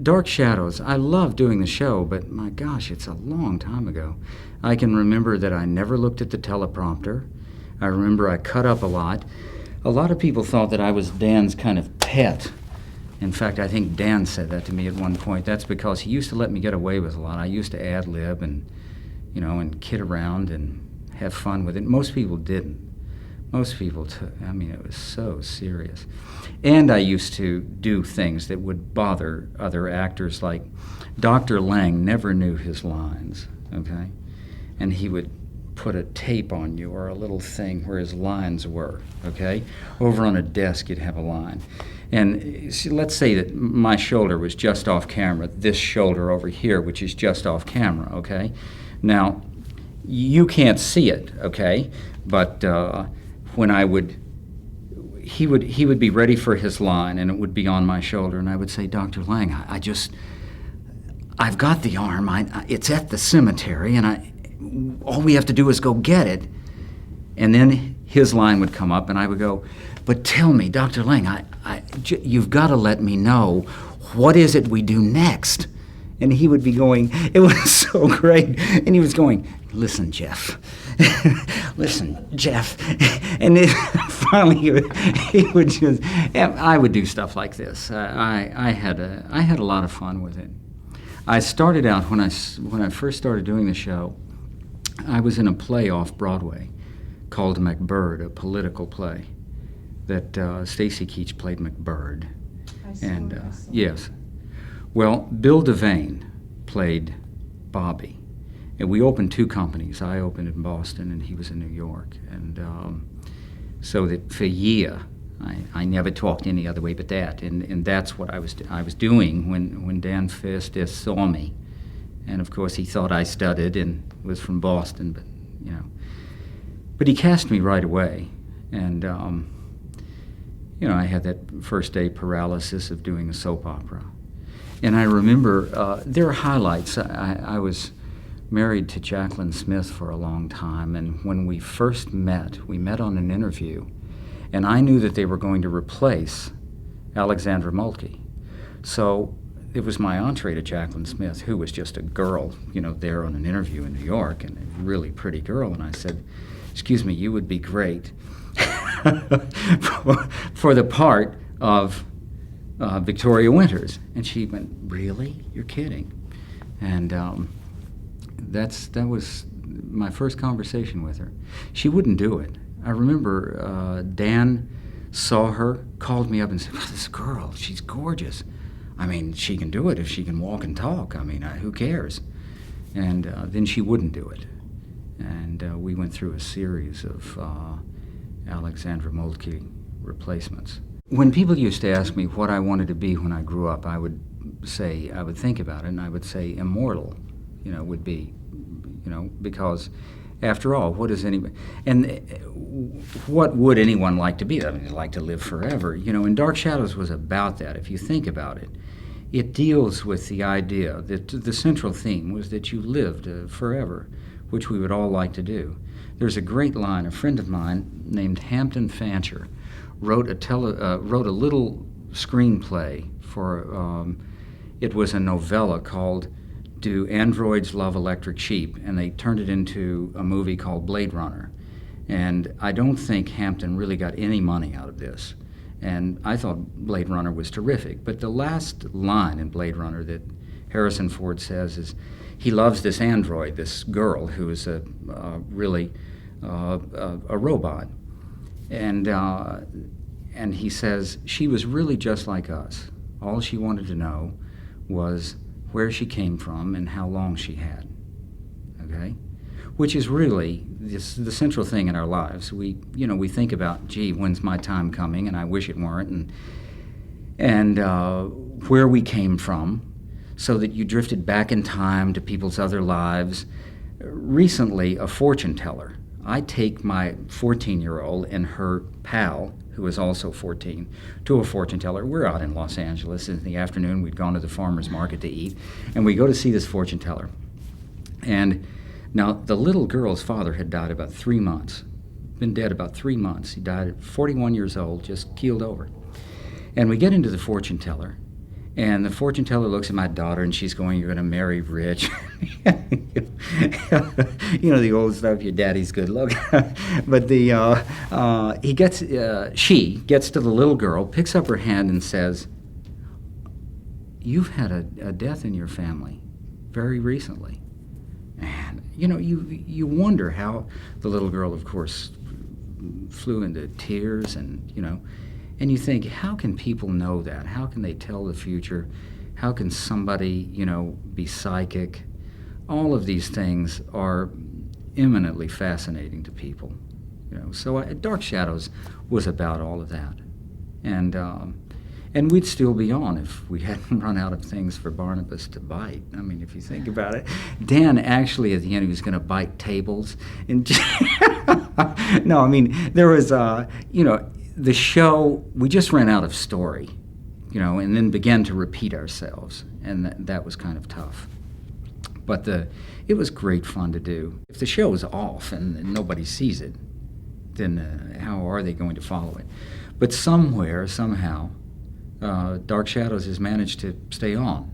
Dark Shadows. I love doing the show, but my gosh, it's a long time ago. I can remember that I never looked at the teleprompter. I remember I cut up a lot. A lot of people thought that I was Dan's kind of pet. In fact, I think Dan said that to me at one point. That's because he used to let me get away with a lot. I used to ad-lib and, and kid around and have fun with it. Most people didn't. Most people, it was so serious. And I used to do things that would bother other actors, like Dr. Lang never knew his lines, okay? And he would put a tape on you or a little thing where his lines were, okay? Over on a desk, you'd have a line. And let's say that my shoulder was just off camera, this shoulder over here, which is just off camera, okay? Now, you can't see it, okay? But when he would be ready for his line, and it would be on my shoulder, and I would say, Dr. Lang, I've got the arm. It's at the cemetery, and all we have to do is go get it. And then his line would come up, and I would go, but tell me, Dr. Lang, you've got to let me know, what is it we do next? And he would be going, it was so great, and he was going, listen, Jeff. Listen, Jeff. And then finally he would just, I would do stuff like this. I had a lot of fun with it. I started out, when I first started doing the show, I was in a play off Broadway called MacBird, a political play that Stacy Keach played MacBird. I saw it. Yes. Well, Bill Devane played Bobby. And we opened two companies. I opened in Boston, and he was in New York. And so that for a year, I never talked any other way but that. And that's what I was doing when Dan Fist saw me. And of course, he thought I stuttered and was from Boston, but But he cast me right away. And I had that first day paralysis of doing a soap opera. And I remember there are highlights. I was married to Jacqueline Smith for a long time, and when we first met, we met on an interview, and I knew that they were going to replace Alexandra Mulkey. So it was my entree to Jacqueline Smith, who was just a girl, there on an interview in New York, and a really pretty girl, and I said, excuse me, you would be great for the part of Victoria Winters. And she went, really? You're kidding? And that was my first conversation with her. She wouldn't do it. I remember Dan saw her, called me up and said, this girl, she's gorgeous. She can do it if she can walk and talk. Who cares? And then she wouldn't do it. And we went through a series of Alexandra Moltke replacements. When people used to ask me what I wanted to be when I grew up, I would think about it, and I would say immortal, would be, because after all, what would anyone like to be? They'd like to live forever, and Dark Shadows was about that, if you think about it. It deals with the idea that the central theme was that you lived forever, which we would all like to do. There's a great line. A friend of mine named Hampton Fancher wrote a little screenplay for, it was a novella called Do Androids Love Electric Sheep? And they turned it into a movie called Blade Runner. And I don't think Hampton really got any money out of this. And I thought Blade Runner was terrific. But the last line in Blade Runner that Harrison Ford says is, he loves this android, this girl who is really a robot. And he says, she was really just like us. All she wanted to know was where she came from and how long she had, okay? Which is really the central thing in our lives. We think about, gee, when's my time coming? And I wish it weren't. And where we came from, so that you drifted back in time to people's other lives. Recently, a fortune teller. I take my 14-year-old and her pal, who is also 14, to a fortune teller. We're out in Los Angeles. In the afternoon, we'd gone to the farmer's market to eat, and we go to see this fortune teller. And now, the little girl's father had died about 3 months, been dead about 3 months. He died at 41 years old, just keeled over. And we get into the fortune teller, And the fortune teller looks at my daughter, and she's going, "You're going to marry rich." The old stuff. Your daddy's good looking. But she gets to the little girl, picks up her hand, and says, "You've had a death in your family very recently." And you wonder how the little girl, of course, flew into tears, and you think, how can people know that? How can they tell the future? How can somebody, be psychic? All of these things are eminently fascinating to people. So Dark Shadows was about all of that. And we'd still be on if we hadn't run out of things for Barnabas to bite. I mean, if you think about it. Dan actually, at the end, he was going to bite tables. And no, I mean, there was, the show, we just ran out of story, and then began to repeat ourselves. And that was kind of tough. But it was great fun to do. If the show is off and nobody sees it, then how are they going to follow it? But somewhere, somehow, Dark Shadows has managed to stay on.